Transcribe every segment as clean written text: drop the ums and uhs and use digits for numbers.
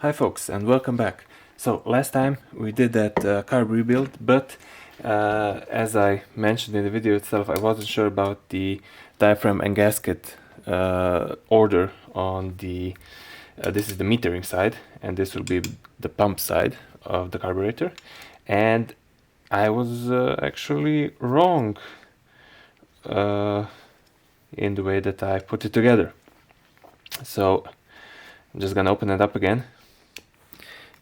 Hi folks, and welcome back. So last time we did that carb rebuild, but as I mentioned in the video itself, I wasn't sure about the diaphragm and gasket order on the this is the metering side, and this will be the pump side of the carburetor, and I was actually wrong in the way that I put it together. So I'm just gonna open it up again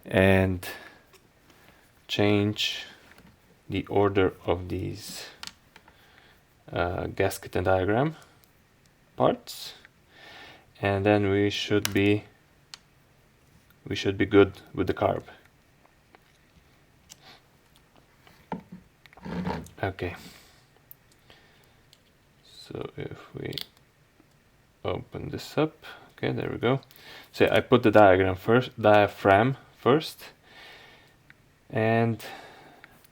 and change the order of these gasket and diagram parts, and then we should be good with the carb. Okay, so if we open this up, okay, there we go. So I put the diaphragm first, and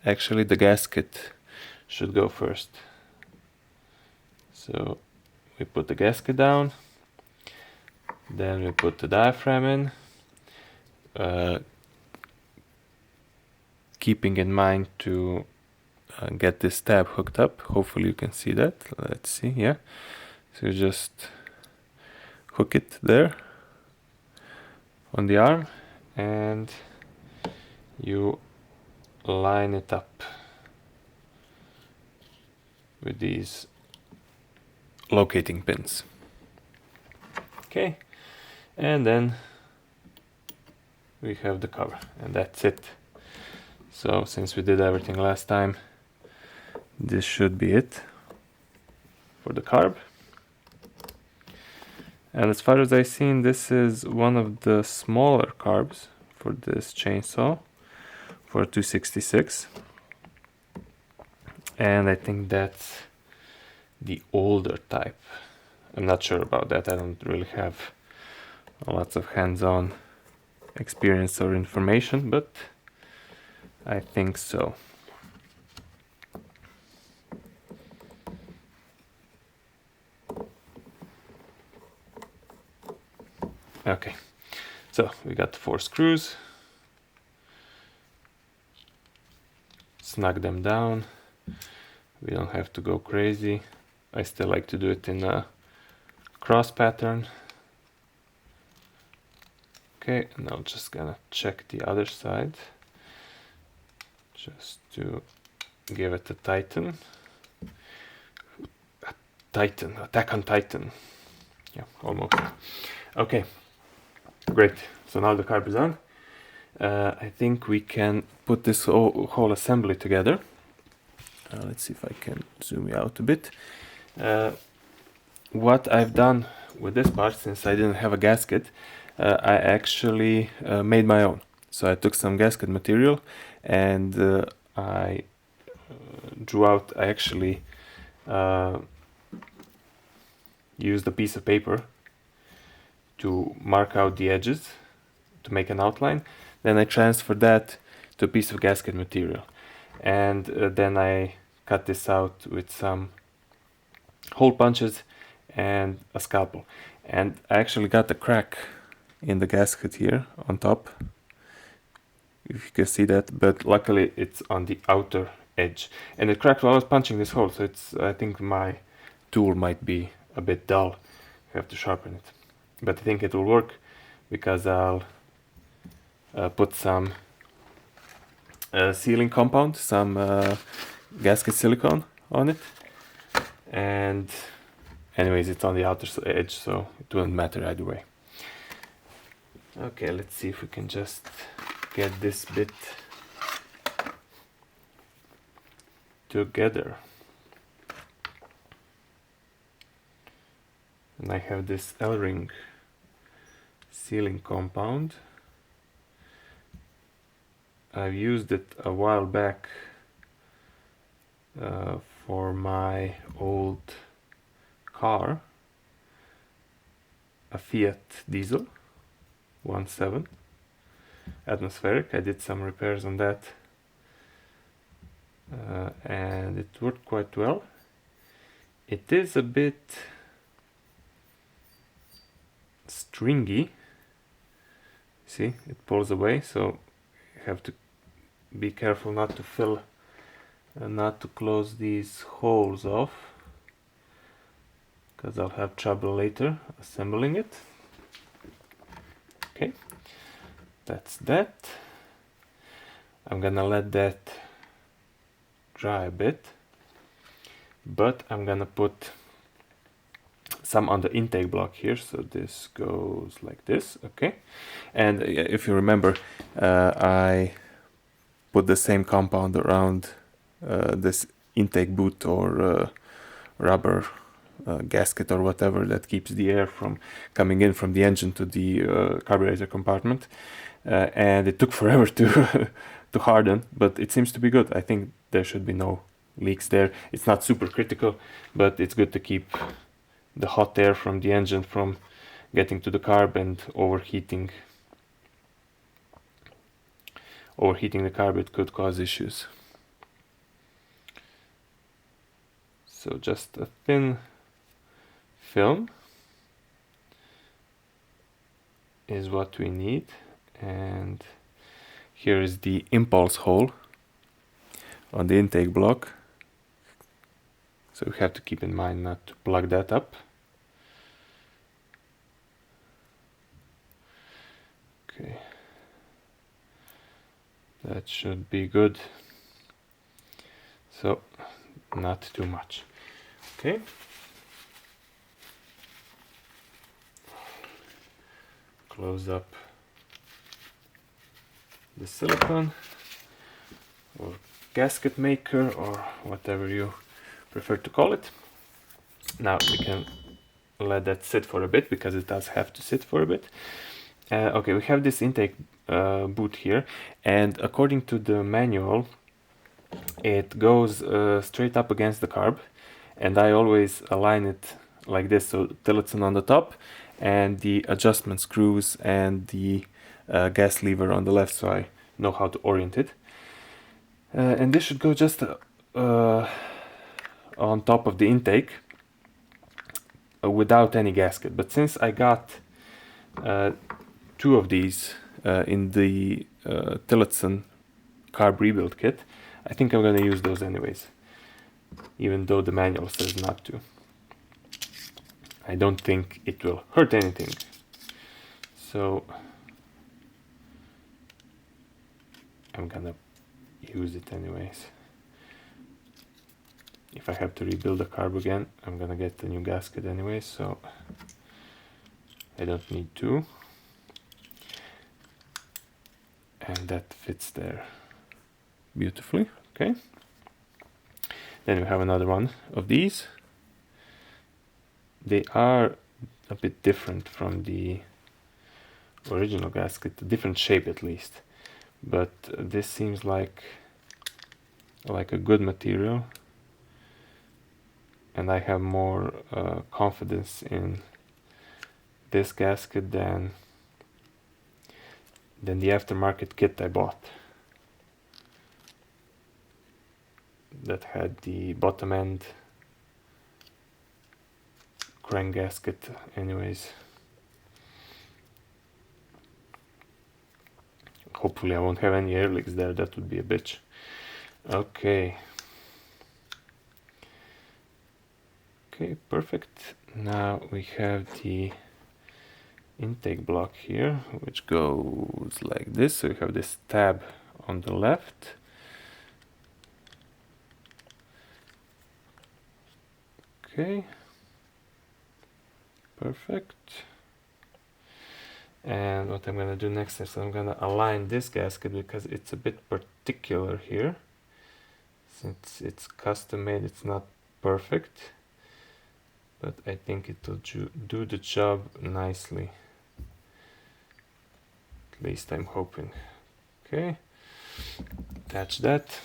actually the gasket should go first. So we put the gasket down, then we put the diaphragm in, keeping in mind to get this tab hooked up. Hopefully you can see that. Let's see, yeah. So you just hook it there on the arm and you line it up with these locating pins. Okay, and then we have the cover, and that's it. So since we did everything last time, this should be it for the carb. And as far as I've seen, this is one of the smaller carbs for this chainsaw for 266, and I think that's the older type. I'm not sure about that. I don't really have lots of hands-on experience or information, but I think so. Okay, so we got 4 screws. Snug them down. We don't have to go crazy. I still like to do it in a cross pattern. Okay, and I'm just gonna check the other side just to give it a tighten. Attack on Titan. Yeah, almost. Okay, great. So now the carb is on. I think we can put this whole assembly together. Let's see if I can zoom you out a bit. What I've done with this part, since I didn't have a gasket, I actually made my own. So I took some gasket material and I drew out, I actually used a piece of paper to mark out the edges to make an outline. Then I transferred that to a piece of gasket material, and then I cut this out with some hole punches and a scalpel, and I actually got a crack in the gasket here on top, if you can see that, but luckily it's on the outer edge, and it cracked while I was punching this hole, so it's, I think my tool might be a bit dull. I have to sharpen it, but I think it will work because I'll put some sealing compound, some gasket silicone on it, and anyways it's on the outer edge, so it wouldn't matter either way. Okay, let's see if we can just get this bit together. And I have this L-ring sealing compound. I've used it a while back for my old car, a Fiat diesel 1.7 atmospheric. I did some repairs on that and it worked quite well. It is a bit stringy, See, it pulls away, so you have to be careful not to fill and not to close these holes off, because I'll have trouble later assembling it. Okay, that's that. I'm gonna let that dry a bit, but I'm gonna put some on the intake block here, so this goes like this. Okay, and if you remember, I put the same compound around this intake boot or rubber gasket or whatever that keeps the air from coming in from the engine to the carburetor compartment, and it took forever to to harden, but it seems to be good. I think there should be no leaks there. It's not super critical, but it's good to keep the hot air from the engine from getting to the carb and overheating the carb. It could cause issues. So just a thin film is what we need, and here is the impulse hole on the intake block, so we have to keep in mind not to plug that up. Okay, that should be good, so not too much. Okay, close up the silicone or gasket maker or whatever you prefer to call it. Now we can let that sit for a bit, because it does have to sit for a bit. Okay, we have this intake boot here, and according to the manual it goes straight up against the carb, and I always align it like this, so Tillotson on the top and the adjustment screws and the gas lever on the left, so I know how to orient it. And this should go just on top of the intake without any gasket. But since I got two of these in the Tillotson carb rebuild kit, I think I'm gonna use those anyways, even though the manual says not to. I don't think it will hurt anything. So I'm gonna use it anyways. If I have to rebuild the carb again, I'm gonna get the new gasket anyway, so I don't need to. And that fits there beautifully. Okay. Then we have another one of these. They are a bit different from the original gasket, a different shape at least. But this seems like a good material, and I have more confidence in this gasket than the aftermarket kit I bought that had the bottom end crank gasket anyways. Hopefully I won't have any air leaks there, that would be a bitch. Okay, perfect. Now we have the intake block here, which goes like this. So we have this tab on the left. Okay, perfect. And what I'm gonna do next is I'm gonna align this gasket, because it's a bit particular here. Since it's custom made, it's not perfect, but I think it will do the job nicely. At least I'm hoping. Okay, attach that,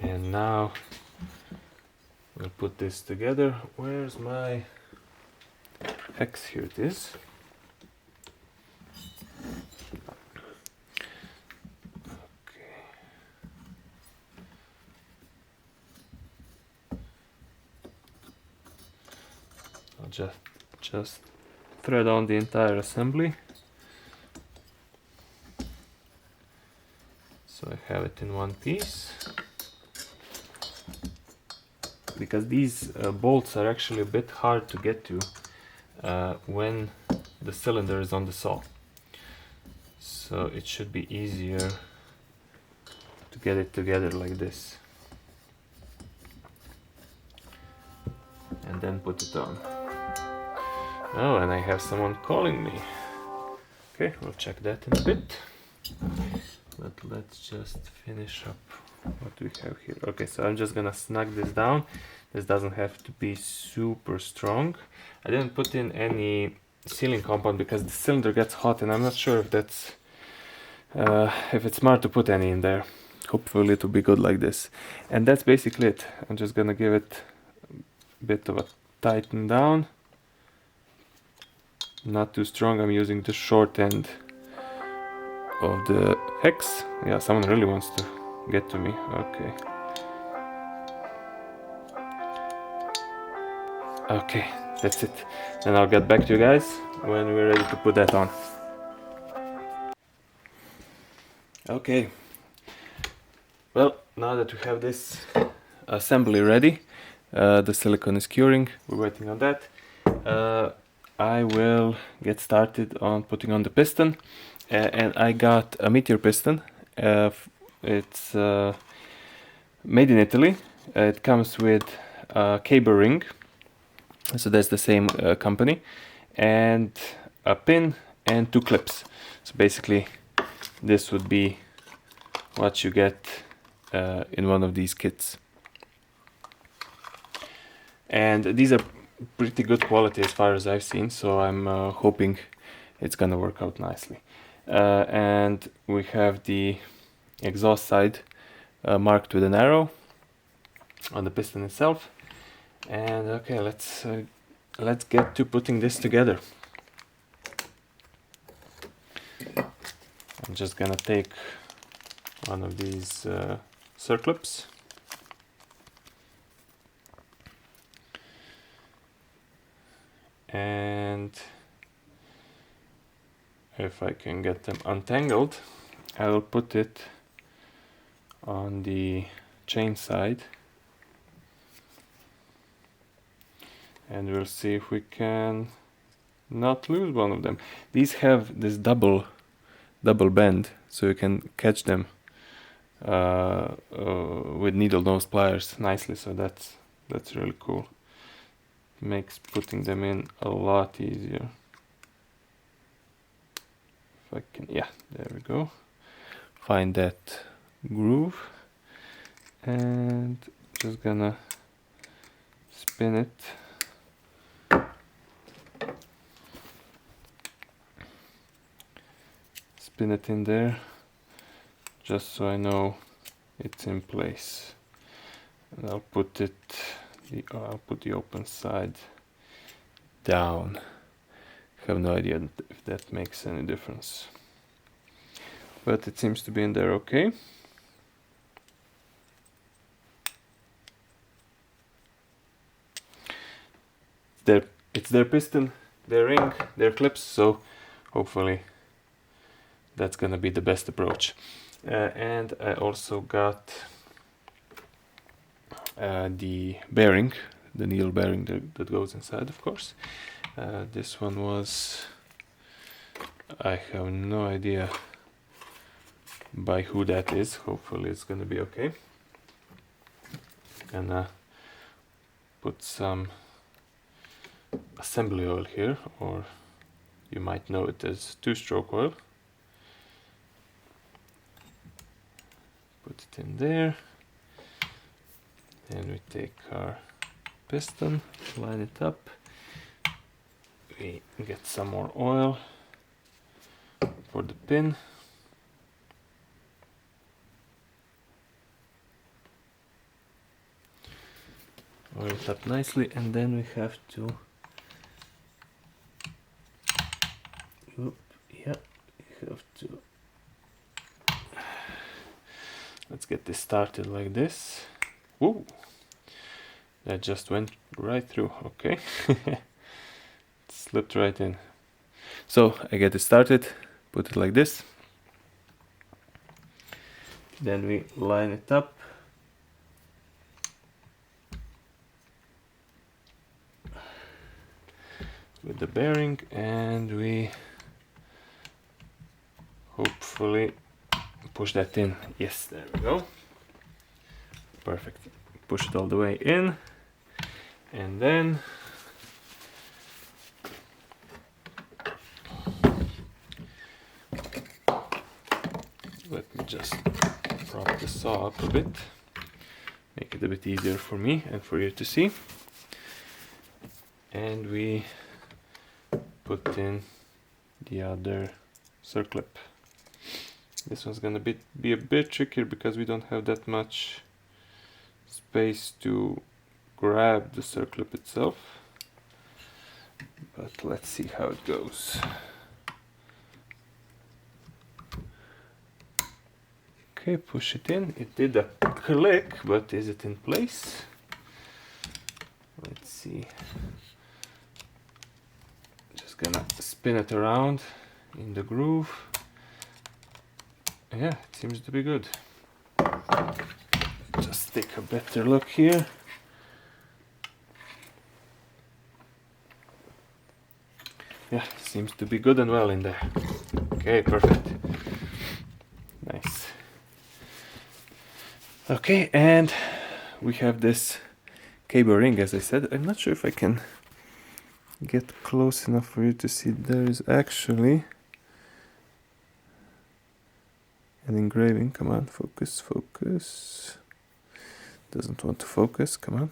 and now we'll put this together. Where's my X? Here it is. Okay. I'll just thread on the entire assembly. I have it in one piece. Because these bolts are actually a bit hard to get to when the cylinder is on the saw. So it should be easier to get it together like this. And then put it on. Oh, and I have someone calling me. Okay, we'll check that in a bit. But let's just finish up what we have here. Okay, so I'm just gonna snug this down. This doesn't have to be super strong. I didn't put in any sealing compound because the cylinder gets hot, and I'm not sure if that's if it's smart to put any in there. Hopefully it will be good like this. And that's basically it. I'm just gonna give it a bit of a tighten down. Not too strong. I'm using the short end of the hex. Yeah, someone really wants to get to me. Okay. Okay, that's it. Then I'll get back to you guys when we're ready to put that on. Okay. Well, now that we have this assembly ready, the silicone is curing. We're waiting on that. I will get started on putting on the piston. And I got a Meteor piston. It's made in Italy. It comes with a cable ring, so that's the same company, and a pin and 2 clips. So basically this would be what you get in one of these kits. And these are pretty good quality as far as I've seen, so I'm hoping it's gonna work out nicely. And we have the exhaust side marked with an arrow on the piston itself. And okay, let's get to putting this together. I'm just gonna take one of these circlips. And if I can get them untangled, I will put it on the chain side, and we'll see if we can not lose one of them. These have this double bend, so you can catch them with needle nose pliers nicely. So that's really cool. Makes putting them in a lot easier. If I can, yeah, there we go. Find that groove and just gonna spin it. Spin it in there just so I know it's in place. And I'll put it, I'll put the open side down. Have no idea if that makes any difference, but it seems to be in there okay. It's their piston, their ring, their clips, so hopefully that's gonna be the best approach. And I also got the bearing, the needle bearing that goes inside, of course. This one was, I have no idea by who that is. Hopefully it's gonna be okay. Gonna put some assembly oil here, or you might know it as 2-stroke oil. Put it in there. Then we take our piston, line it up. We get some more oil for the pin. Oil it up nicely, and then we have to we have to let's get this started like this. Woo! That just went right through. Okay. Slipped right in. So I get it started, put it like this. Then we line it up. With the bearing, and we hopefully push that in. Yes, there we go. Perfect. Push it all the way in, and then let me just prop the saw up a bit, make it a bit easier for me and for you to see. And we put in the other circlip. This one's gonna be a bit trickier because we don't have that much space to grab the circlip itself, but let's see how it goes. Okay, push it in. It did a click, but is it in place? Let's see. Just gonna spin it around in the groove. Yeah, it seems to be good. Just take a better look here. Yeah, seems to be good and well in there. Okay, perfect. Nice. Okay, and we have this cable ring, as I said. I'm not sure if I can get close enough for you to see. There is actually an engraving. Come on, focus, focus. Doesn't want to focus, come on.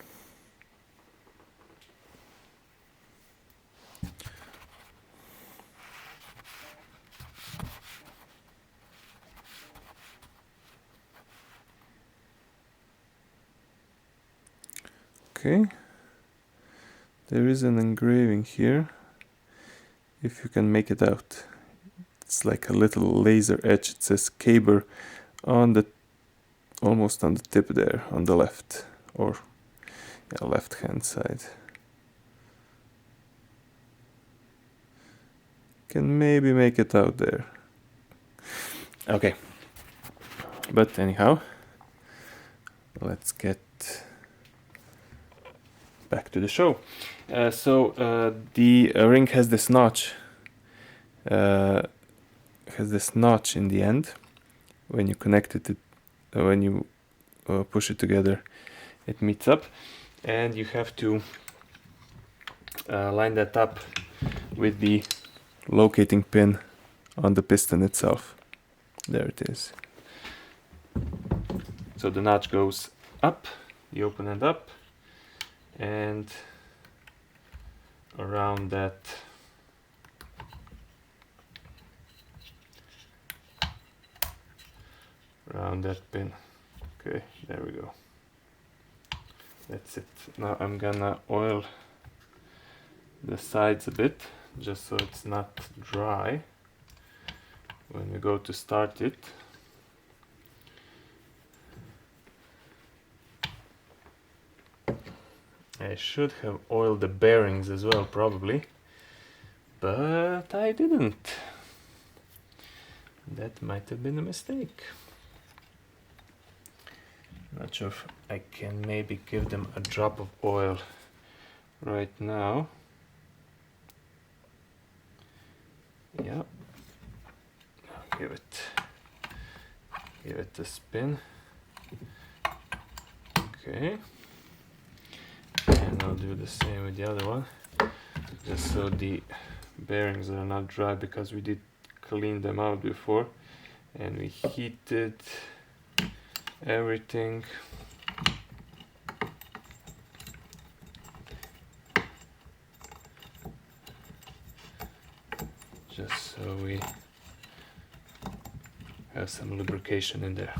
Okay, there is an engraving here, if you can make it out. It's like a little laser edge. It says Caber on the, almost on the tip there, on the left, or yeah, left hand side. Can maybe make it out there. Okay, but anyhow, let's get back to the show. The ring has this notch. Has this notch in the end. When you connect it, when you push it together, it meets up, and you have to line that up with the locating pin on the piston itself. There it is. So the notch goes up, the open end up, and around that pin. Okay, there we go. That's it. Now I'm gonna oil the sides a bit, just so it's not dry when we go to start it. I should have oiled the bearings as well, probably, but I didn't. That might have been a mistake. Not sure if I can maybe give them a drop of oil right now. Yeah, give it a spin. Okay, and I'll do the same with the other one, just so the bearings are not dry, because we did clean them out before and we heated everything. Just so we have some lubrication in there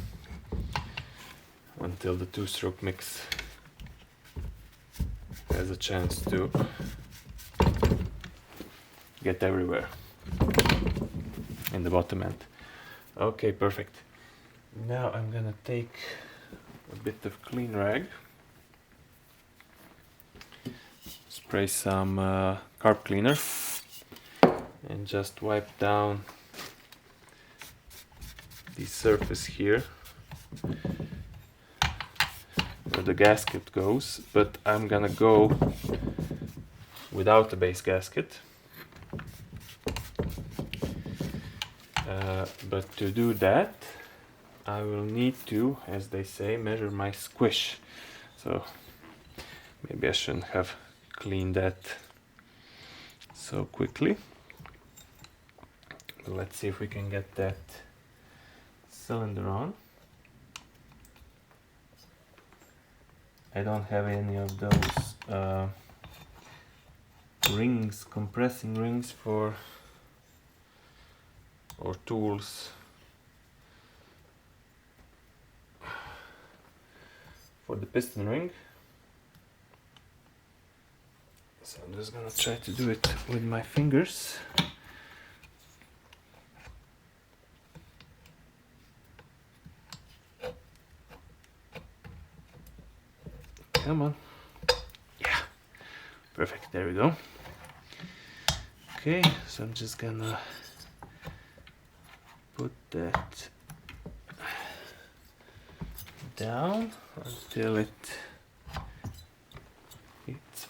until the two-stroke mix has a chance to get everywhere in the bottom end. Okay, perfect. Now I'm gonna take a bit of clean rag, spray some carb cleaner, and just wipe down the surface here where the gasket goes, but I'm gonna go without the base gasket. But to do that, I will need to, as they say, measure my squish. So maybe I shouldn't have cleaned that so quickly. But let's see if we can get that cylinder on. I don't have any of those rings, compressing rings or tools for the piston ring. So I'm just gonna try to do it with my fingers. Come on. Yeah, perfect, there we go. Okay, so I'm just gonna put that down until it's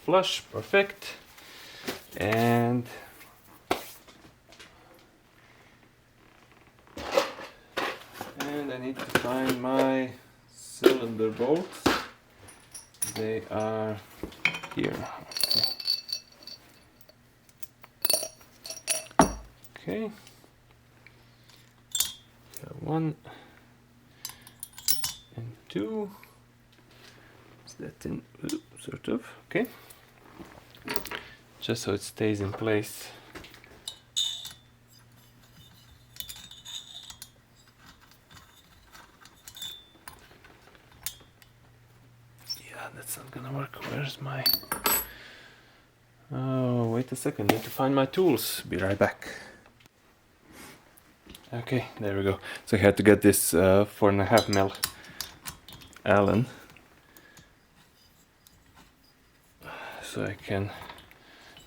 flush, perfect. And I need to find my cylinder bolts. They are here. Okay. So 1 and 2. Is that in? Sort of. Okay. Just so it stays in place. Yeah, that's not gonna work. Where's my... Oh, wait a second. Need to find my tools. Be right back. Okay, there we go. So I had to get this 4.5 mil Allen so I can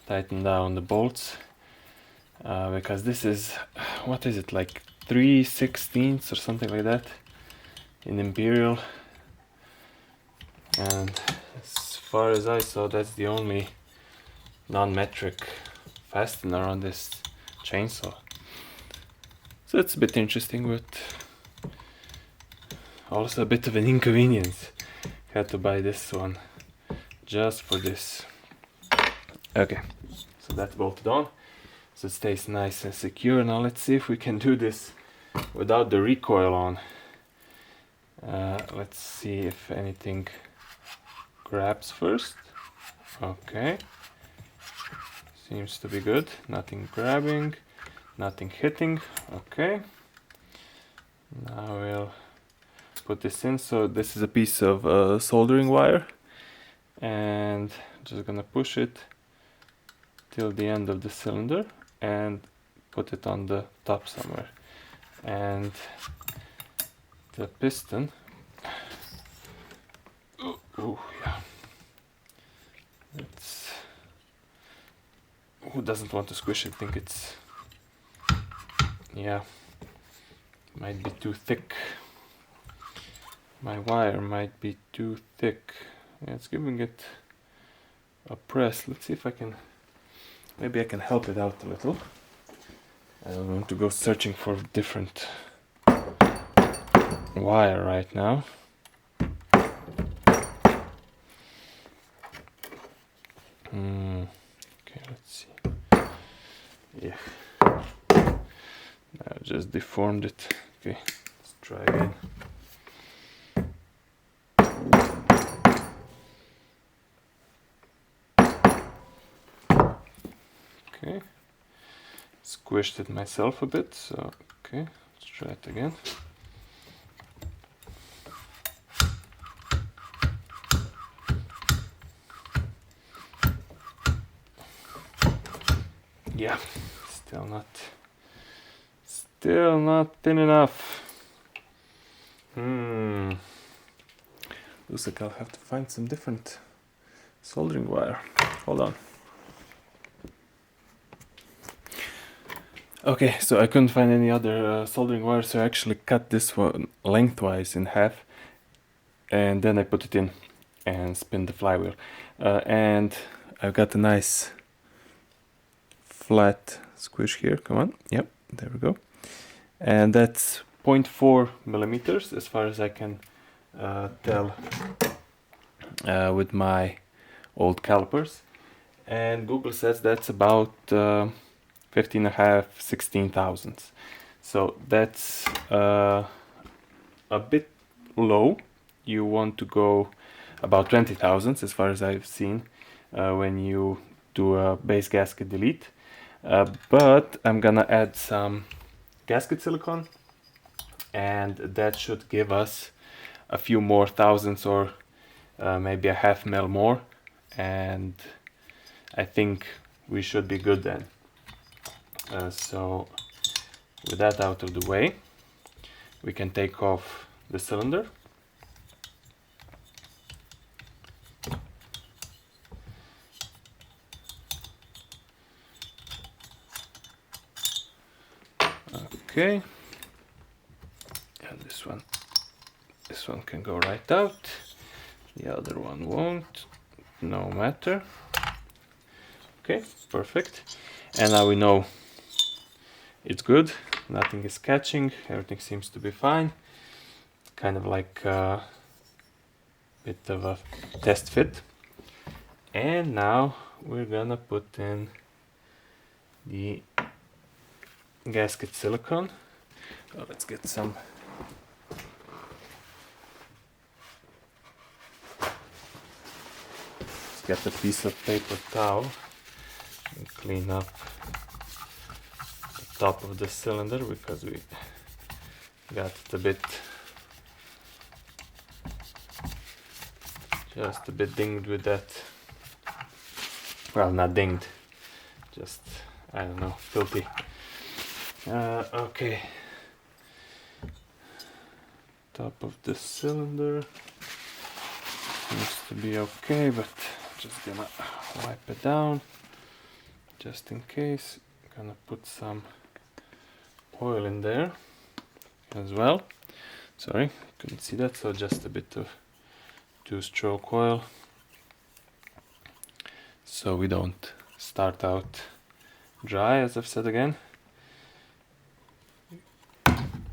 tighten down the bolts, because this is, what is it, like 3/16 or something like that in imperial, and as far as I saw, that's the only non-metric fastener on this chainsaw. So it's a bit interesting, but also a bit of an inconvenience. Had to buy this one just for this. Okay, so that's bolted on, so it stays nice and secure. Now let's see if we can do this without the recoil on. Let's see if anything grabs first. Okay, seems to be good. Nothing grabbing, nothing hitting. Okay, now we'll put this in. So this is a piece of soldering wire, and just gonna push it till the end of the cylinder and put it on the top somewhere. And the piston, oh yeah, it's, who doesn't want to squish it? I think it's, yeah, might be too thick. My wire might be too thick. Yeah, it's giving it a press. Let's see if I can, maybe I can help it out a little. I don't want to go searching for different wire right now. Okay, let's see. Yeah, I just deformed it. Okay, let's try again. Okay, squished it myself a bit, so okay, let's try it again. Yeah, still not thin enough. Looks like I'll have to find some different soldering wire. Hold on. Okay, so I couldn't find any other soldering wire, so I actually cut this one lengthwise in half, and then I put it in and spin the flywheel. And I've got a nice flat squish here. Come on, yep, there we go. And that's 0.4 millimeters as far as I can tell with my old calipers. And Google says that's about 15.5, 16 thousandths. So that's a bit low. You want to go about 20 thousandths as far as I've seen when you do a base gasket delete. But I'm gonna add some gasket silicone, and that should give us a few more thousandths, or maybe a half mil more, and I think we should be good then. So with that out of the way, we can take off the cylinder. Okay, and this one can go right out, the other one won't, no matter. Okay, perfect. And now we know it's good, nothing is catching, everything seems to be fine. Kind of like a bit of a test fit. And now we're gonna put in the gasket silicone. Oh, let's get some. Let's get a piece of paper towel and clean up the top of the cylinder, because we got it just a bit dinged with that. Well, not dinged, just, I don't know, filthy. Okay, top of the cylinder seems to be okay, but just gonna wipe it down just in case. Gonna put some oil in there as well. Sorry, couldn't see that, so just a bit of 2-stroke oil, so we don't start out dry, as I've said again.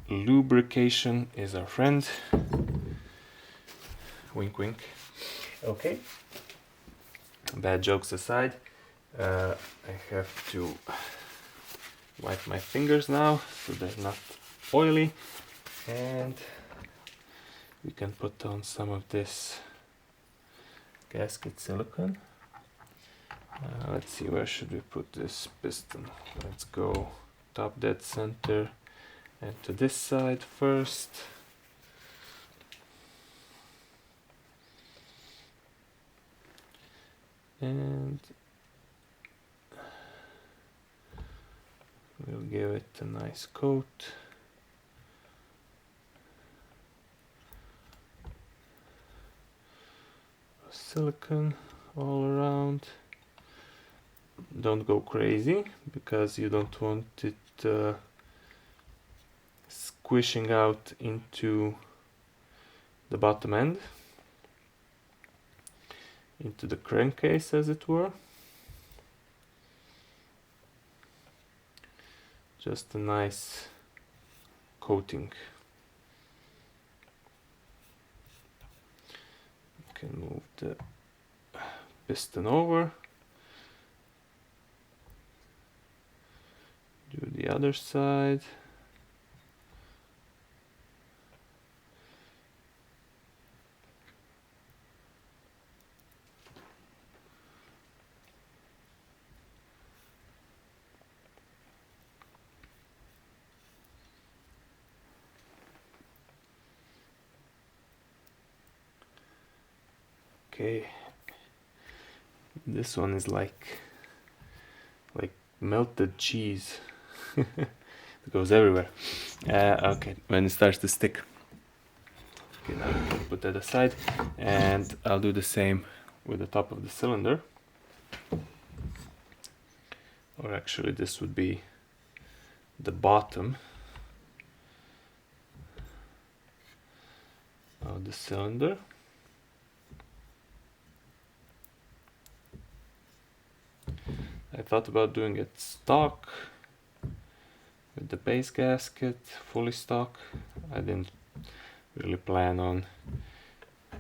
Lubrication is our friend. Wink wink. Okay, bad jokes aside, I have to wipe my fingers now so they're not oily, and we can put on some of this gasket silicone. Let's see, where should we put this piston? Let's go top dead center and to this side first. And we'll give it a nice coat. Silicone all around. Don't go crazy, because you don't want it squishing out into the bottom end, into the crankcase, as it were. Just a nice coating. You can move the piston over. Do the other side. Okay, this one is like melted cheese. It goes everywhere. Okay, when it starts to stick. Okay, now we can put that aside, and I'll do the same with the top of the cylinder. Or actually, this would be the bottom of the cylinder. I thought about doing it stock with the base gasket, fully stock. I didn't really plan on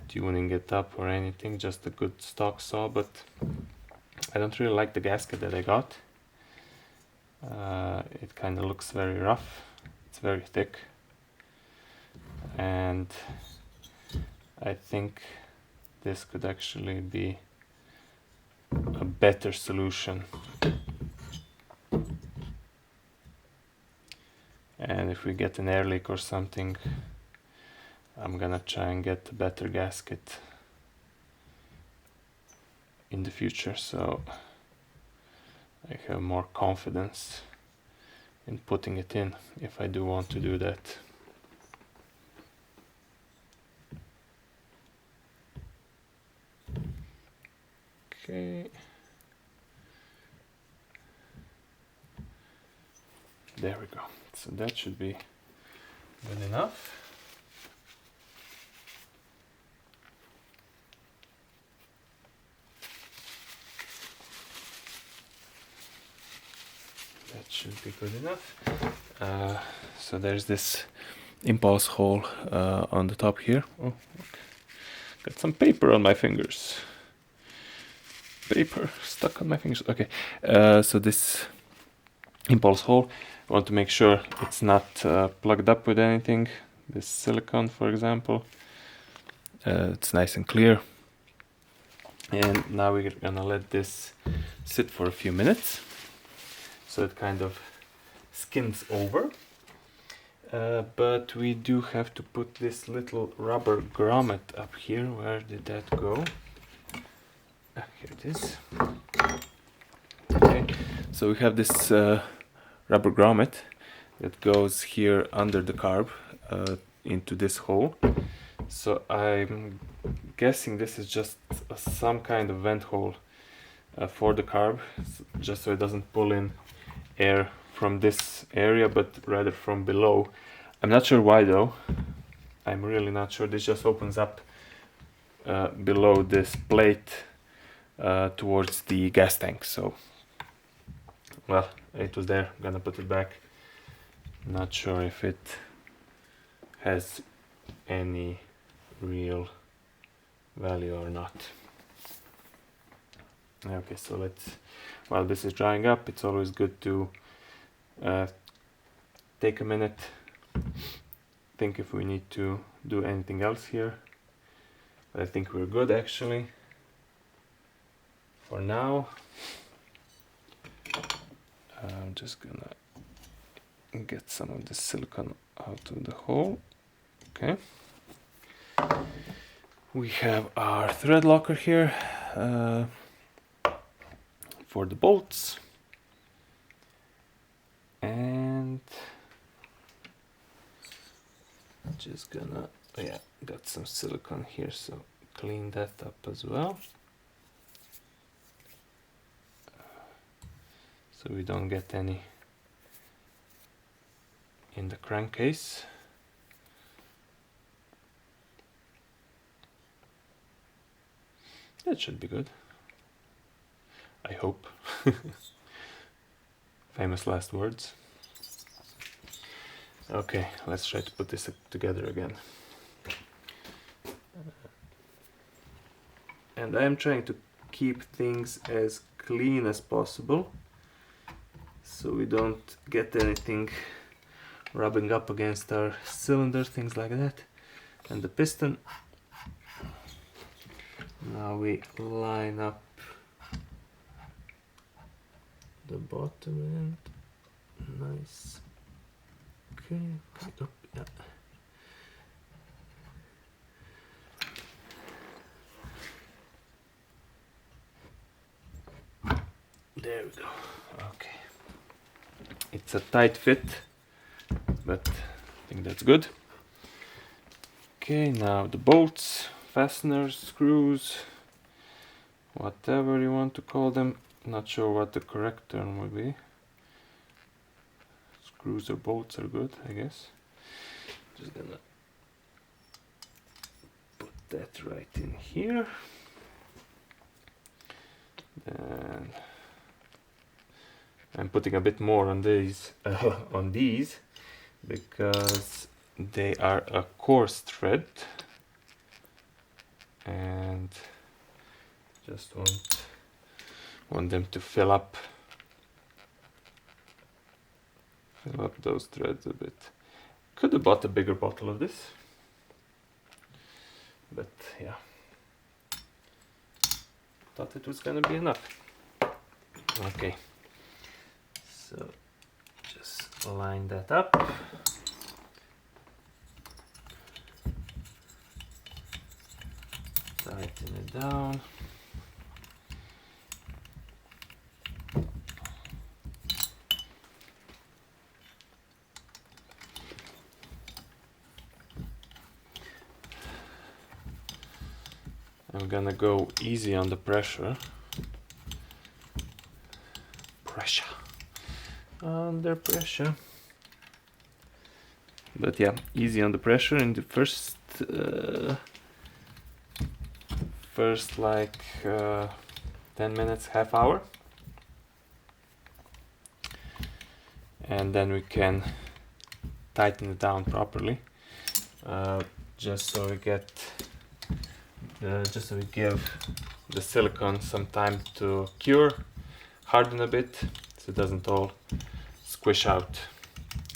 tuning it up or anything, just a good stock saw, but I don't really like the gasket that I got. It kind of looks very rough, it's very thick, and I think this could actually be a better solution. And if we get an air leak or something, I'm gonna try and get a better gasket in the future, so I have more confidence in putting it in if I do want to do that. Okay. There we go. So that should be good enough. That should be good enough. So there's this impulse hole on the top here. Oh, okay. Got some paper on my fingers. Paper stuck on my fingers. Okay. So this impulse hole, I want to make sure it's not plugged up with anything. This silicone, for example. It's nice and clear. And now we're gonna let this sit for a few minutes, so it kind of skins over. But we do have to put this little rubber grommet up here. Where did that go? Here it is. Okay, so we have this rubber grommet that goes here under the carb into this hole. So I'm guessing this is just some kind of vent hole for the carb, just so it doesn't pull in air from this area, but rather from below. I'm not sure why though. I'm really not sure. This just opens up below this plate towards the gas tank. So, well, it was there. I'm gonna put it back. Not sure if it has any real value or not. Okay, so while this is drying up, it's always good to take a minute, think if we need to do anything else here. But I think we're good actually for now. I'm just gonna get some of the silicone out of the hole. Okay. We have our thread locker here for the bolts, and just gonna, oh yeah, got some silicone here, so clean that up as well, so we don't get any in the crankcase. That should be good, I hope. Famous last words. Okay, let's try to put this together again. And I am trying to keep things as clean as possible, so we don't get anything rubbing up against our cylinder, things like that. And the piston. Now we line up the bottom end. Nice. Okay. Oh, yeah. There we go. Okay. It's a tight fit, but I think that's good. Okay, now the bolts, fasteners, screws, whatever you want to call them. Not sure what the correct term would be. screws or bolts are good, I guess. Just gonna put that right in here. And I'm putting a bit more on these because they are a coarse thread, and just want them to fill up those threads a bit. Could have bought a bigger bottle of this, but yeah, thought it was gonna be enough. Okay, so just line that up. Tighten it down. I'm gonna go easy on the pressure. Under pressure. But yeah, easy on the pressure in the first like 10 minutes, half hour. And then we can tighten it down properly. Just so we give the silicone some time to cure, harden a bit, so it doesn't all squish out,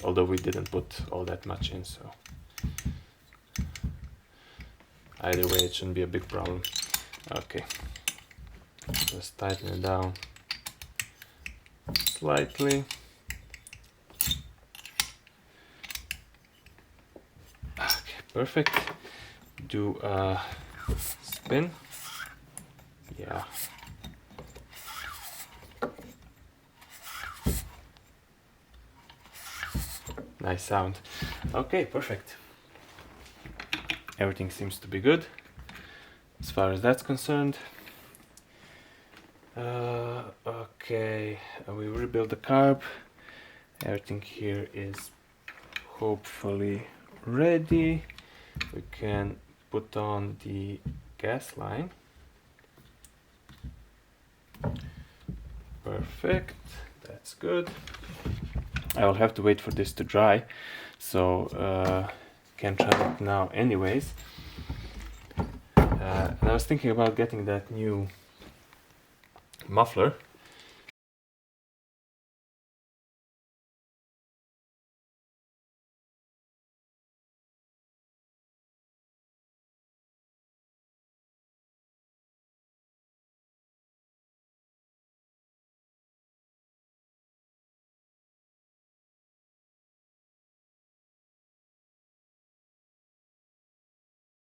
although we didn't put all that much in, so either way it shouldn't be a big problem. Okay, just tighten it down slightly. Okay, perfect. Do a spin. Yeah. Nice sound. Okay, perfect. Everything seems to be good as far as that's concerned. Okay, we rebuilt the carb. Everything here is hopefully ready. We can put on the gas line. Perfect, that's good. I will have to wait for this to dry, so can try it now anyways. And I was thinking about getting that new muffler